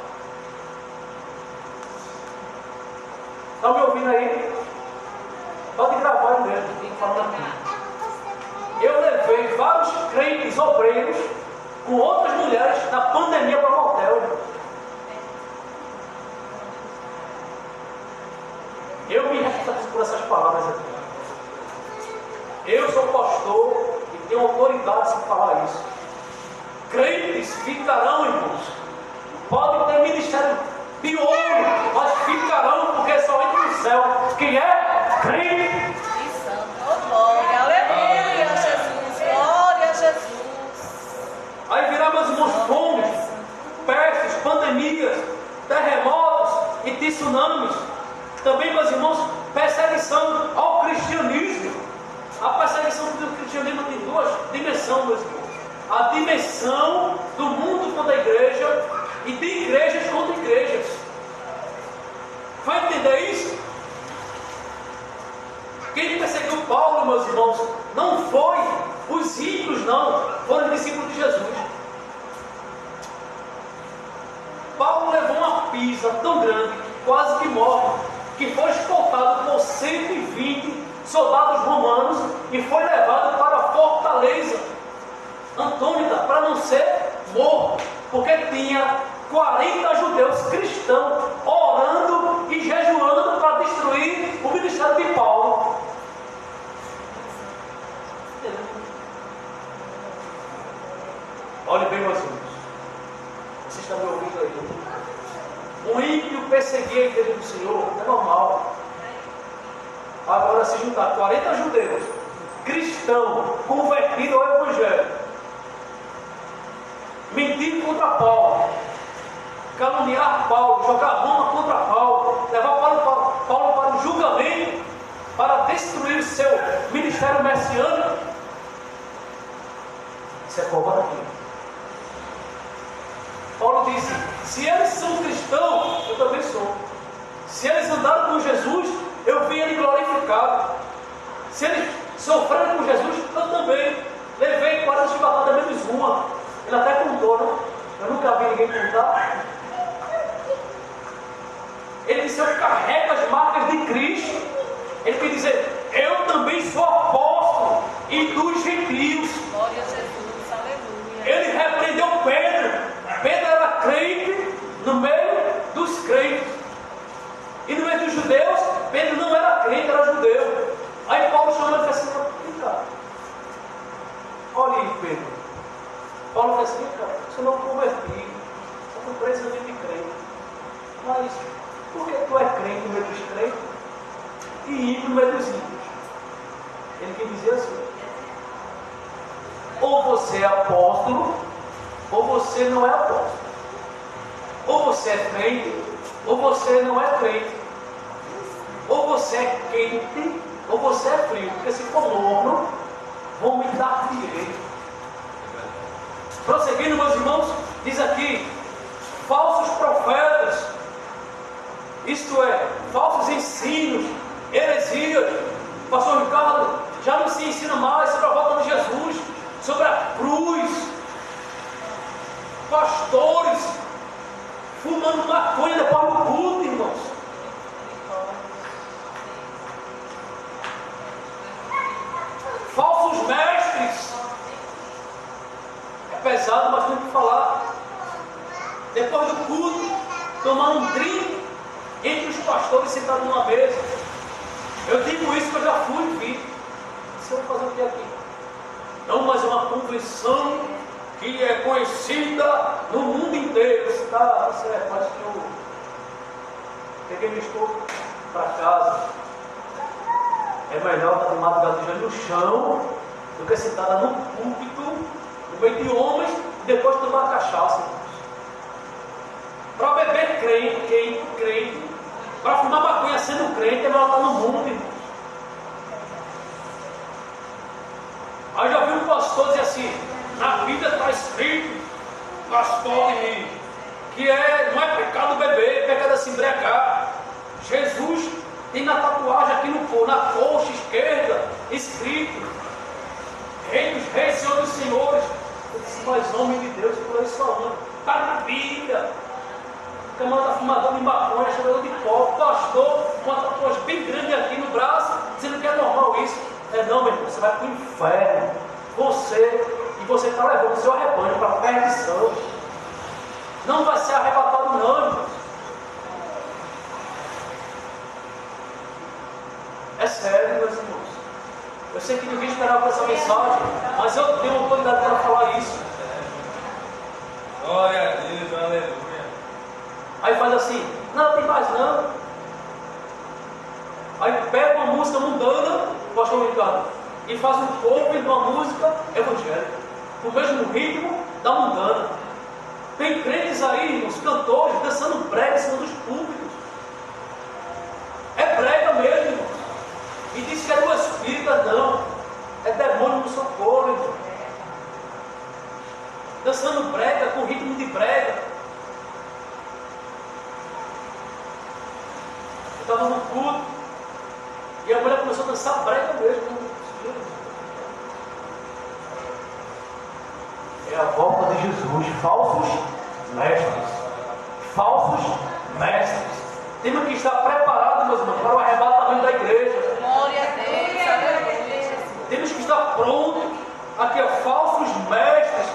Estão me ouvindo aí? Pode gravar mesmo, falando aqui. Eu levei vários crentes obreiros com outras mulheres na pandemia para o motel, irmão. Eu me responsabilizo por essas palavras aqui. Eu sou pastor e tenho autoridade para falar isso. Crentes ficarão, irmãos. Podem ter ministério de ouro, mas ficarão, porque só entra no céu quem é crente. Oh, glória, aleluia, Jesus, glória a Jesus. Aí virá, meus irmãos, fome, do cristianismo tem duas dimensões, meus irmãos. A dimensão do mundo contra a igreja e de igrejas contra igrejas. Vai entender isso? Quem perseguiu Paulo, meus irmãos, não foi os ímpios, não, foram os discípulos de Jesus. Paulo levou uma pisa tão grande, quase que morre, que foi escoltado por 120 soldados romanos e foi levado para a fortaleza Antônida para não ser morto, porque tinha 40 judeus cristãos orando e jejuando para destruir o ministério de Paulo. Olhe bem, meus irmãos, você está me ouvindo aí? Um ímpio perseguir a igreja do Senhor é normal. Agora, se juntar 40 judeus cristãos convertidos ao Evangelho, mentir contra Paulo, caluniar Paulo, jogar Roma contra Paulo, levar Paulo para o julgamento, para destruir o seu ministério messiânico, isso é covardia. Paulo disse: se eles são cristãos, eu também sou. Se eles andaram com Jesus, eu vi ele glorificado. Se eles sofreram com Jesus, eu também. Levei 40 chibatadas menos uma. Ele até contou, né? Eu nunca vi ninguém contar. Ele disse: eu carrego as marcas de Cristo. Ele quer dizer: eu também sou apóstolo e dos gentios. Glória a Jesus, aleluia. Ele repreendeu Pedro. Pedro era crente no meio dos crentes. E no meio dos judeus, Pedro não era crente, era judeu. Aí Paulo chamou ele e disse assim: vem cá. Olha aí, Pedro. Paulo disse assim: vem cá, eu não converti, só fui presidente de crente. Mas por que tu é crente no meio dos crentes e ímpio no meio dos ímpios? Ele quer dizer assim: ou você é apóstolo, ou você não é apóstolo. Ou você é crente, ou você não é crente. Ou você é quente, ou você é frio. Porque se for morno, vão me dar direito. Prosseguindo, meus irmãos, diz aqui: falsos profetas, isto é, falsos ensinos, heresias. Pastor Ricardo, já não se ensina mais sobre a volta de Jesus, sobre a cruz. Pastores fumando maconha depois do culto, irmãos. Falsos mestres. É pesado, mas tem que falar. Depois do culto, tomar um drink entre os pastores sentados numa mesa. Eu digo isso porque eu já fui e vi. Você vai fazer o que aqui? Não, mas é uma convenção que é conhecida no mundo inteiro. Está certo, mas que eu peguei meu estômago para casa. É melhor estar de madrugada no chão do que sentada no púlpito, no meio de homens, e depois tomar cachaça. Para beber crente, para fumar maconha sendo crente, é melhor estar no mundo, irmãos. Aí já vi um pastor dizer assim: na Bíblia está escrito, pastor, que não é pecado beber, é pecado se embriagar. Jesus tem na tatuagem aqui na coxa esquerda, escrito: Rei dos reis, Senhor dos senhores. Eu disse: mas homem de Deus, por isso falando, está na Bíblia. O camarada fumador de maconha, chamado de pó, pastor, com uma tatuagem bem grande aqui no braço, dizendo que é normal isso. Não, meu irmão, você vai para o inferno. Você está levando o seu rebanho para a perdição. Não vai ser arrebatado, não, irmão. É sério, meus irmãos. Eu sei que ninguém esperava essa mensagem, mas eu tenho autoridade para falar isso. Glória a Deus, aleluia. Aí faz assim: não tem mais não. Aí pega uma música mundana, pastor Ricardo, e faz um cover de uma música evangélica, no mesmo ritmo da mundana. Tem crentes aí, irmãos, cantores, dançando brega em cima dos púlpitos. É brega mesmo, irmãos. E diz que é do Espírito, não. É demônio dançando brega, com ritmo de brega. Eu estava no culto e a mulher começou a dançar brega mesmo. É a volta de Jesus, falsos mestres. Falsos mestres. Temos que estar preparados, meus irmãos, para o arrebatamento da igreja. Glória a Deus, aleluia. Temos que estar prontos aqui a falsos mestres,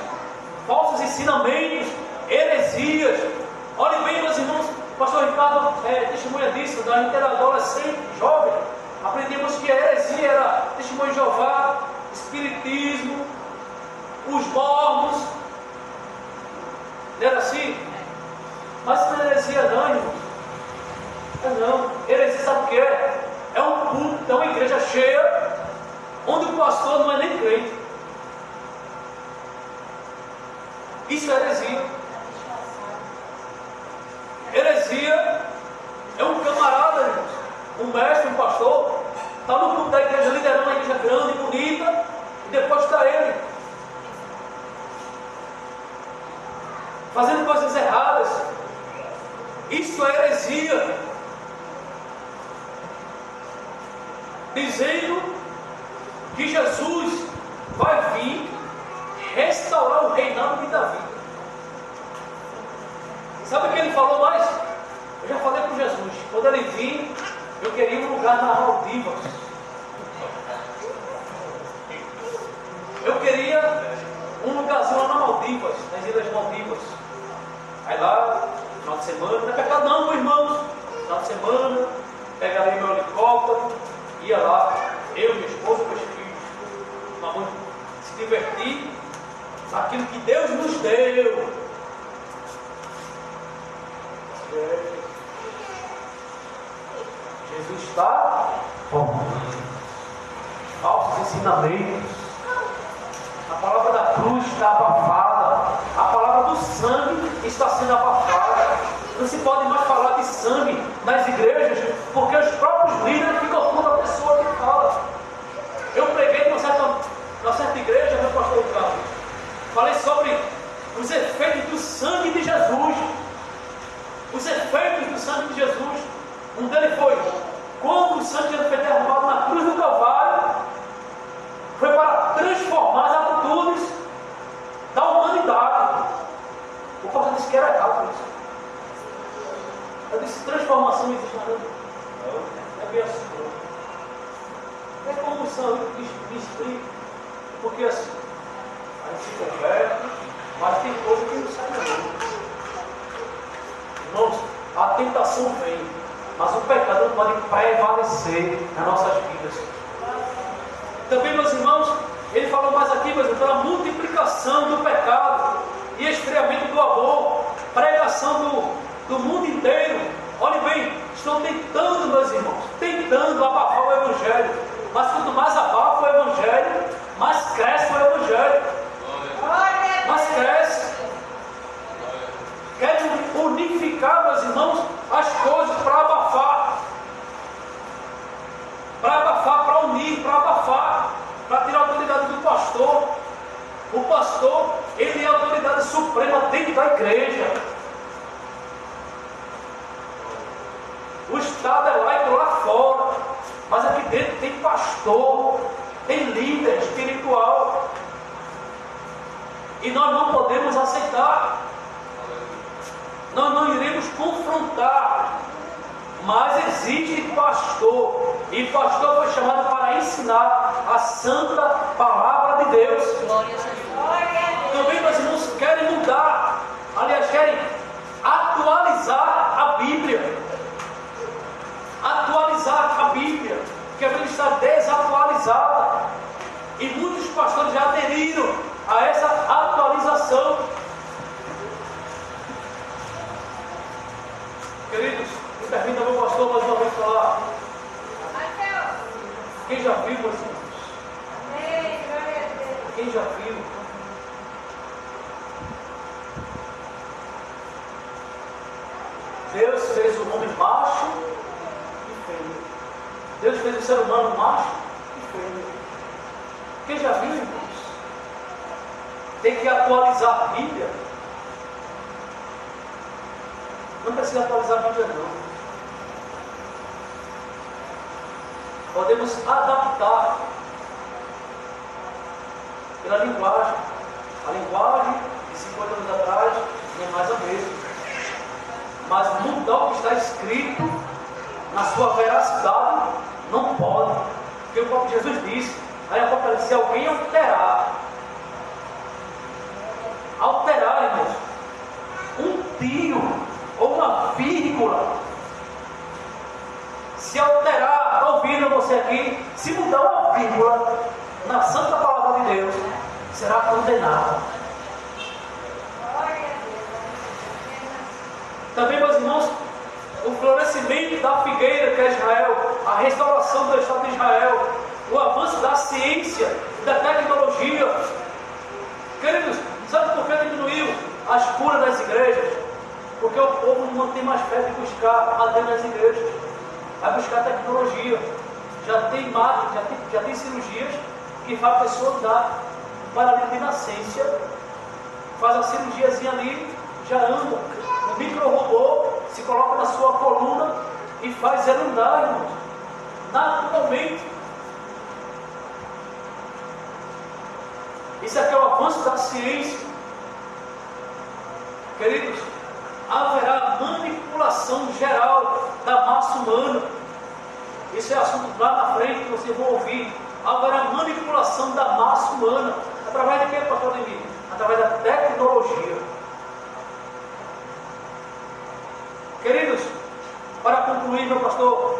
falsos ensinamentos, heresias. Olhem bem, meus irmãos, o pastor Ricardo testemunha disso, da gente era adolescente, jovem. Aprendemos que a heresia era testemunho de Jeová, espiritismo, os mormons. Não era assim? Mas não é heresia não, irmãos. Não. Heresia sabe o que é? É um culto, é uma igreja cheia, onde o pastor não é nem crente. Isso é heresia. Heresia é um camarada, irmãos, um mestre, um pastor, está no culto da igreja, liderando uma igreja grande, bonita, e depois está ele fazendo coisas erradas. Isso é heresia. Dizendo que Jesus vai vir restaurar o reinado de Davi. Sabe o que ele falou mais? Eu já falei com Jesus. Quando ele vir, eu queria um lugar na Maldivas. Eu queria um lugarzinho lá na Maldivas, nas Ilhas Maldivas. Aí lá, final de semana, não é pecado não, meus irmãos. Final de semana, pegaria meu helicóptero, ia lá, eu, minha esposa, meus filhos, vamos se divertir naquilo que Deus nos deu. Jesus está formando falsos ensinamentos. A palavra da cruz está abafada. A palavra do sangue está sendo abafada. Não se pode mais falar de sangue nas igrejas, porque os próprios líderes ficam contra a pessoa que fala. Eu preguei numa certa igreja, meu pastor Ricardo. Falei sobre os efeitos do sangue de Jesus. Os efeitos do sangue de Jesus. Um deles foi quando o sangue foi derramado na cruz do Calvário, foi para transformar as atitudes da humanidade. O pastor disse que era errado isso. Eu disse, transformação existe na vida. Não, é bem assim. É como o sangue me explica. Porque assim, a gente se converte, mas tem coisa que não sai da. Irmãos, a tentação vem, mas o pecado não pode prevalecer nas nossas vidas. Também, meus irmãos, ele falou mais aqui, mas pela multiplicação do pecado e esfriamento do amor, pregação do mundo inteiro. Olhe bem, estão tentando, meus irmãos, tentando abafar o Evangelho. Mas quanto mais abafa o Evangelho, mais cresce o Evangelho. Mais cresce. Querem unificar, meus irmãos, as coisas para abafar. Para abafar, para unir, para abafar, para tirar a autoridade do pastor. O pastor, ele é a autoridade suprema dentro da igreja. O Estado é laico lá fora, mas aqui dentro tem pastor, tem líder espiritual. E nós não podemos aceitar. Nós não iremos confrontar. Mas existe pastor. E pastor foi chamado para ensinar a santa palavra de Deus. Também meus irmãos querem mudar. Aliás, querem atualizar a Bíblia. Atualizar a Bíblia, que a Bíblia está desatualizada. E muitos pastores já aderiram a essa atualização. Queridos, me permita meu pastor mais uma vez falar. Quem já viu, meus irmãos? Quem já viu? Deus fez o homem macho e fêmea. Deus fez o ser humano macho e fêmea. Quem já viu, irmãos? tem que atualizar a Bíblia. Não precisa atualizar a Bíblia, não. Podemos adaptar pela linguagem. A linguagem de 50 anos atrás não é mais a mesma. Mas mudar o que está escrito na sua veracidade não pode. Porque o próprio Jesus disse, aí Apocalipse, se alguém alterar, irmãos, um tio ou uma vírgula, se alterar, está ouvindo você aqui, se mudar uma vírgula na santa palavra de Deus, será condenado. Também, meus irmãos, o florescimento da figueira que é Israel, a restauração do Estado de Israel, o avanço da ciência e da tecnologia. Queridos, sabe por que diminuiu as curas das igrejas? Porque o povo não tem mais fé de buscar a Deus nas igrejas. Vai buscar tecnologia. Já tem máquina, já tem cirurgias que faz a pessoa andar. Paralítico de nascença, faz a cirurgiazinha ali, já anda. O micro-robô se coloca na sua coluna e faz ela andar, irmãos, naturalmente. Isso aqui é o avanço da ciência. Queridos, haverá manipulação geral da massa humana. Isso é assunto lá na frente que vocês vão ouvir. Haverá manipulação da massa humana. Através de quê, pastor Emílio? Através da tecnologia. Queridos, para concluir, meu pastor,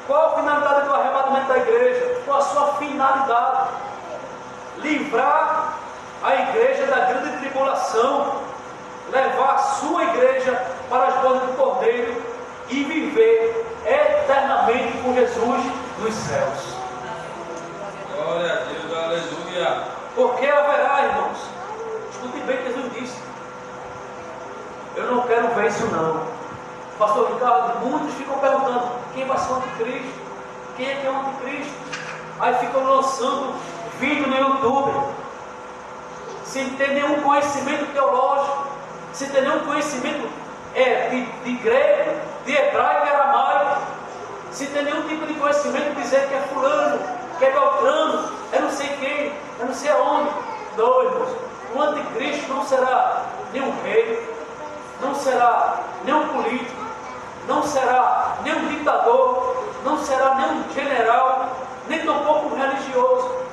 qual a finalidade do arrebatamento da igreja? Qual a sua finalidade? Livrar a igreja da grande tribulação, levar a sua igreja para as bodas do Cordeiro e viver eternamente com Jesus nos céus. Glória a Deus, aleluia. Porque haverá, irmãos, escute bem o que Jesus disse. Eu não quero ver isso não. Pastor Ricardo, muitos ficam perguntando quem vai ser o anticristo? Quem é que é o anticristo? Aí ficam lançando vídeo no YouTube, sem ter nenhum conhecimento teológico, sem ter nenhum conhecimento de grego, de hebraico e aramaico, sem ter nenhum tipo de conhecimento de dizer que é fulano, que é Beltrano, é não sei quem, é não sei aonde. Não, irmãos, o anticristo não será nenhum rei, não será nenhum político, não será nenhum ditador, não será nenhum general, nem tampouco um religioso.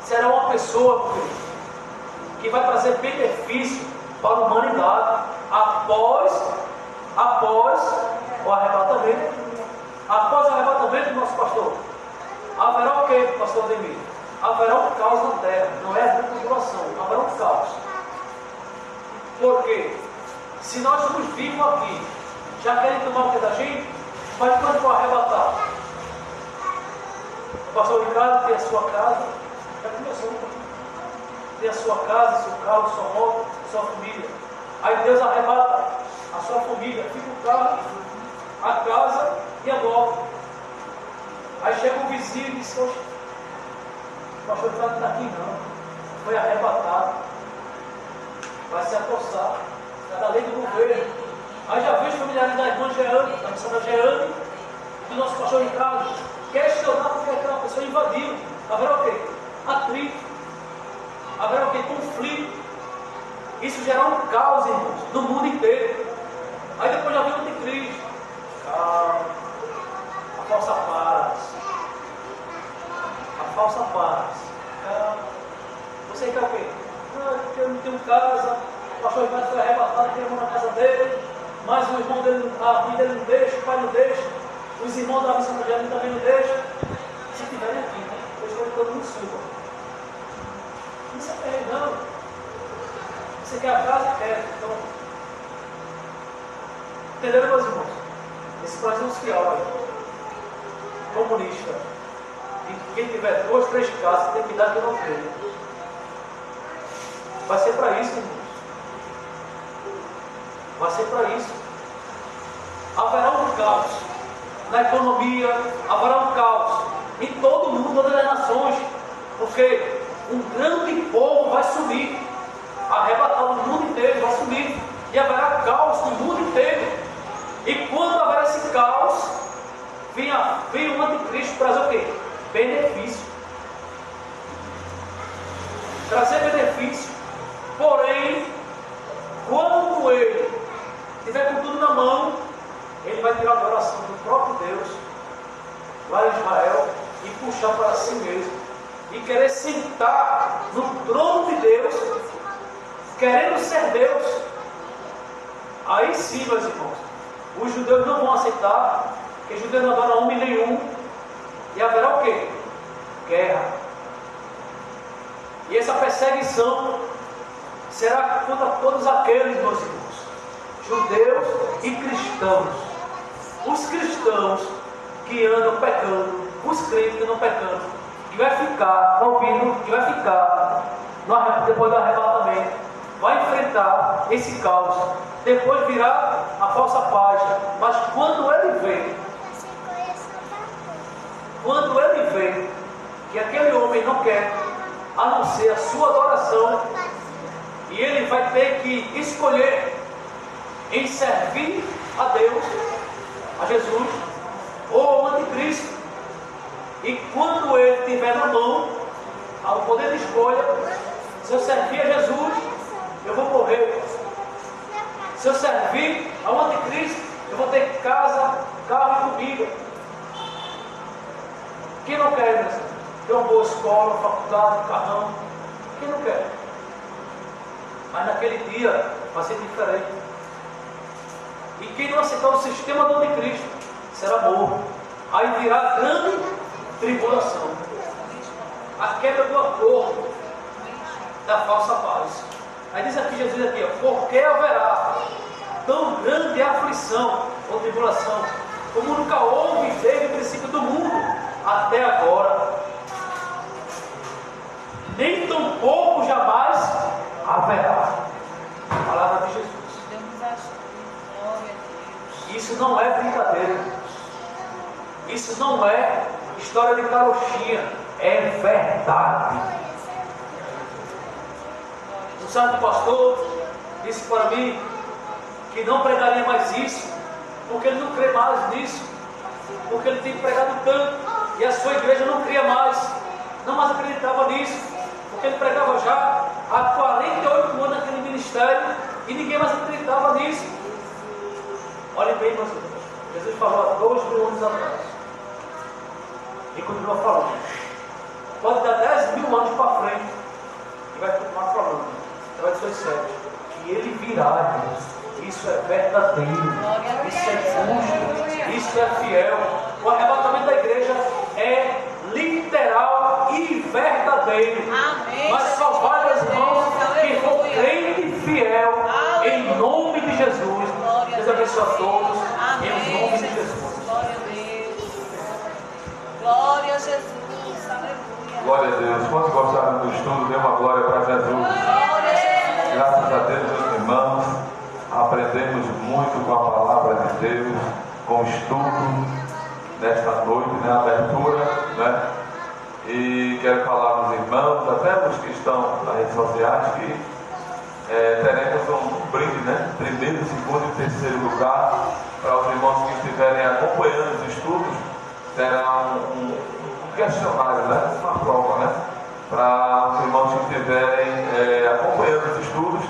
Será uma pessoa que vai trazer benefício para a humanidade após o arrebatamento. Após o arrebatamento, nosso pastor, haverá o que, pastor Ademir? Haverá um caos na terra, não é a tribulação, haverá um caos. Por quê? Se nós estamos vivos aqui, já querem tomar o que da gente, mas quando for arrebatar? O pastor Ricardo tem a sua casa, já começou, tem a sua casa, seu carro, sua moto, sua família. Aí Deus arrebata a sua família, fica o carro, a casa e a moto. Aí chega um vizinho e diz: poxa, o pastor Ricardo não está aqui não, foi arrebatado, vai se apossar, é da lei do governo. Aí já vejo familiares da irmã Jeane, da missão da Jeane, do nosso pastor Ricardo, questionar porque aquela pessoa invadiu. Haverá o quê? Atrito. Haverá o quê? Conflito. Isso gerará um caos, irmãos, no mundo inteiro. Aí depois já vem o anticristo. Calma. A falsa paz. A falsa paz. Calma. Você quer o quê? Ah, porque eu não tenho casa. O pastor Ricardo foi arrebatado, queria morar na casa dele. Mas o irmão dele, a mãe dele não deixa, o pai não deixa. Os irmãos da missão da Jeane também não deixam. Se tiverem aqui, né? Eu estou todo mundo suba. Não se perde, não. Você quer a casa? Quer. Então, entenderam, meus irmãos? Esse país não se olha. Comunista. E quem tiver 2, 3 casas tem que dar que não tem. Vai ser para isso, irmãos. Vai ser para isso. Haverá um caos na economia, haverá um caos em todo o mundo, todas as nações. Por quê? um grande povo vai subir, arrebatado no mundo inteiro, vai subir, e haverá caos no mundo inteiro. E quando haverá esse caos, vem o anticristo trazer o quê? Benefício. Trazer benefício. Porém, quando ele tiver com tudo na mão, ele vai tirar a adoração do próprio Deus lá em Israel e puxar para si mesmo e querer sentar no trono de Deus, querendo ser Deus. Aí sim, meus irmãos, os judeus não vão aceitar, porque os judeus não adoram homem nenhum, e haverá o quê? Guerra. E essa perseguição será contra todos aqueles, meus irmãos, judeus e cristãos. Os cristãos que andam pecando, os crentes que andam pecando, que vai ficar ouvindo, que vai ficar depois do arrebatamento, vai enfrentar esse caos. Depois virá a falsa página. Mas quando ele vê que aquele homem não quer a não ser a sua adoração, e ele vai ter que escolher em servir a Deus, a Jesus, ou ao anticristo. E quando ele tiver na mão o poder de escolha, se eu servir a Jesus, eu vou morrer. Se eu servir ao anticristo, eu vou ter casa, carro e comida. Quem não quer, né? Ter uma boa escola, faculdade, carrão? Quem não quer? Mas naquele dia vai ser diferente. E quem não aceitar o sistema do anticristo será morto. Aí virá a grande tribulação, a quebra do acordo da falsa paz. Aí diz aqui, Jesus aqui, porque haverá tão grande aflição ou tribulação, como nunca houve desde o princípio do mundo até agora, nem tão pouco jamais haverá. A palavra de Jesus. Isso não é brincadeira. Isso não é história de carochinha. É verdade. Um certo pastor disse para mim que não pregaria mais isso, porque ele não crê mais nisso, porque ele tem pregado tanto e a sua igreja não cria mais, não mais acreditava nisso, porque ele pregava já há 48 anos naquele ministério e ninguém mais acreditava nisso. Olhem bem, meus irmãos, Jesus falou há 2.000 anos atrás e continua falando. Pode dar 10.000 anos para frente e vai continuar falando. Vai ser sério. E ele virá, irmãos. Isso é verdadeiro, isso é justo, isso é fiel. O arrebatamento da igreja é literal e verdadeiro. Amém. Mas só vai, meus irmãos, quem for crente e fiel, em nome de Jesus. Deus abençoe a todos, em nome de Jesus. Glória a Deus. Glória a Jesus. Aleluia. Glória a Deus. Quantos gostaram do estudo? Dê uma glória para Jesus. Glória a Jesus. Graças a Deus, meus irmãos, aprendemos muito com a palavra de Deus, com o estudo desta noite, a abertura, E quero falar aos irmãos, até os que estão nas redes sociais, que teremos um brinde, primeiro, segundo e terceiro lugar, para os irmãos que estiverem acompanhando os estudos. Terá um questionário, uma prova, para os irmãos que estiverem acompanhando os estudos.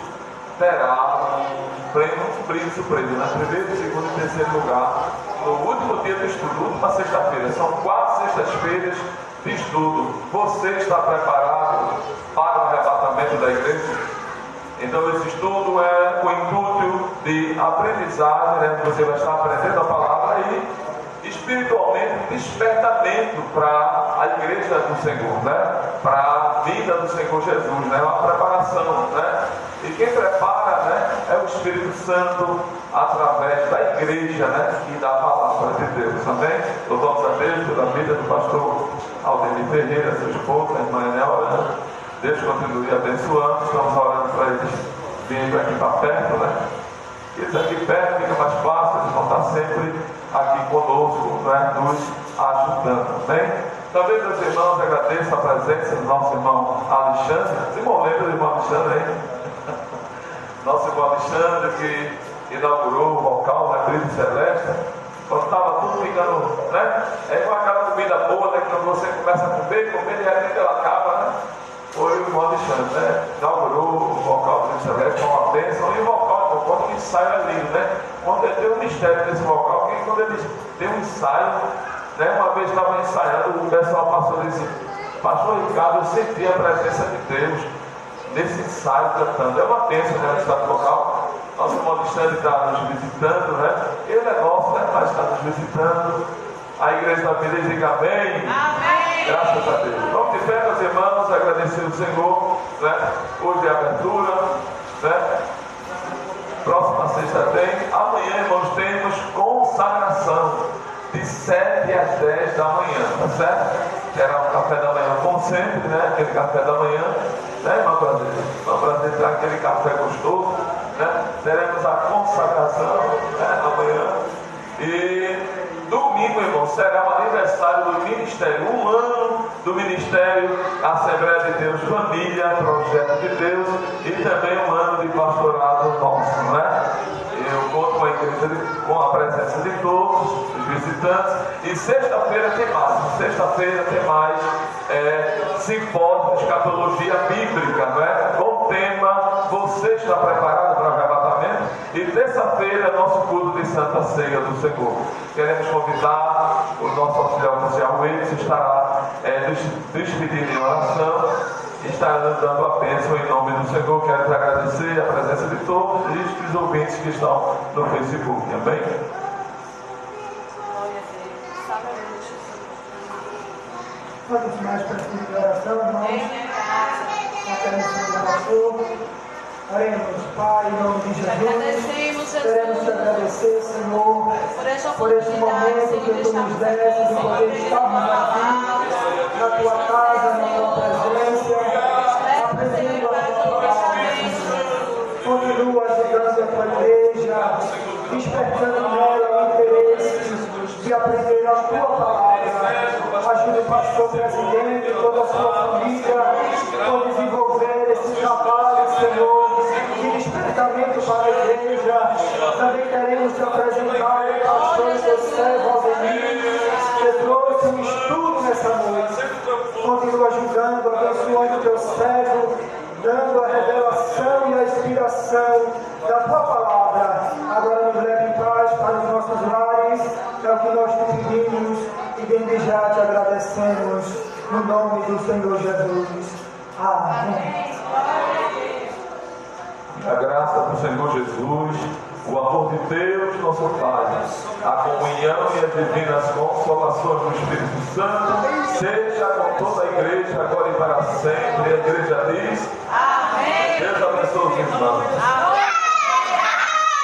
Terá um prêmio, um brinde surpresa, primeiro, segundo e terceiro lugar, no último dia do estudo, última sexta-feira. São 4 sextas-feiras de estudo. Você está preparado para o arrebatamento da igreja? Então esse estudo é com o intuito de aprendizagem, você vai estar aprendendo a palavra e espiritualmente despertamento para a igreja do Senhor, para a vida do Senhor Jesus, uma preparação, E quem prepara, é o Espírito Santo através da igreja, e da palavra de Deus. Amém? Louvamos a Deus pela vida do pastor Aldemir Ferreira, sua esposa, a irmã Enel orando. Deus continue abençoando. Estamos orando para eles virem aqui para perto, Eles aqui perto fica mais fácil, eles vão estar sempre aqui conosco, nos ajudando. Amém? Também, meus irmãos, agradeço a presença do nosso irmão Alexandre. Você não lembra do irmão Alexandre, hein? Nosso irmão Alexandre, que inaugurou o vocal na Igreja Celeste. Quando estava tudo ficando, né? É igual aquela comida boa, né? Quando você começa a comer, de repente ela acaba, né? Foi o irmão Alexandre, né? Inaugurou o vocal do Celeste com uma bênção. E o vocal, quando o ensaio é lindo, né? Quando ele tem um mistério desse vocal, que quando ele tem um ensaio, né? Uma vez estava ensaiando, o pessoal passou e disse: Pastor Ricardo, eu senti a presença de Deus nesse ensaio cantando. É uma bênção, né? No estado vocal. Nosso irmão Alexandre está nos visitando, né? Ele é nosso, né? Mas está nos visitando. A igreja da vida diz amém. Amém. Graças a Deus. Vamos de pé, meus irmãos, agradecer o Senhor, né? Hoje é a abertura, né? Próxima sexta tem. Amanhã, irmãos, temos consagração de 7 às 10 da manhã, tá certo? Terá um café da manhã, como sempre, né? Aquele café da manhã, né, irmão prazer? Irmão prazer ter aquele café gostoso, né? Teremos a consagração, né, amanhã. E domingo, irmão, será o aniversário do ministério, 1 ano do ministério Assembleia de Deus Família, Projeto de Deus, e também 1 ano de pastorado nosso, né? Eu conto com a igreja, com a presença de todos os visitantes. E sexta-feira tem mais simpósio de escatologia bíblica, não é? Com o tema Você está preparado para o arrebatamento? E terça-feira é nosso culto de Santa Ceia do Senhor. Queremos convidar o nosso auxiliar oficial, o Edson, estará despedindo em oração, estará dando a bênção em nome do Senhor. Quero agradecer a presença de todos e os ouvintes que estão no Facebook. Amém? Vamos mais para a oração, irmãos. Até o pastor. Oremos, Pai, em nome de Jesus. Queremos te agradecer, Senhor, por este momento que tu nos deste de poder estarmos aqui, na tua casa, na tua presença, aprendendo a tua palavra. Continua ajudando a tua igreja, despertando nela o interesse de aprender a tua palavra. Ajude o pastor presidente e toda a sua família a desenvolver esse trabalho, Senhor, de despertamento para a igreja. Também queremos te apresentar o pastor e seu servo Aldenir, que trouxe um estudo nessa noite. Continua ajudando, abençoando o teu servo, dando a revelação e a inspiração da tua palavra. Agora nos leve em paz para os nossos lares. É o que nós te pedimos e desde já te agradecemos. No nome do Senhor Jesus. Amém. A graça do Senhor Jesus, o amor de Deus, nosso Pai, a comunhão e as divinas consolações do Espírito Santo, seja com toda a igreja, agora e para sempre. E a igreja diz: Amém. Deus abençoe os irmãos. Amém.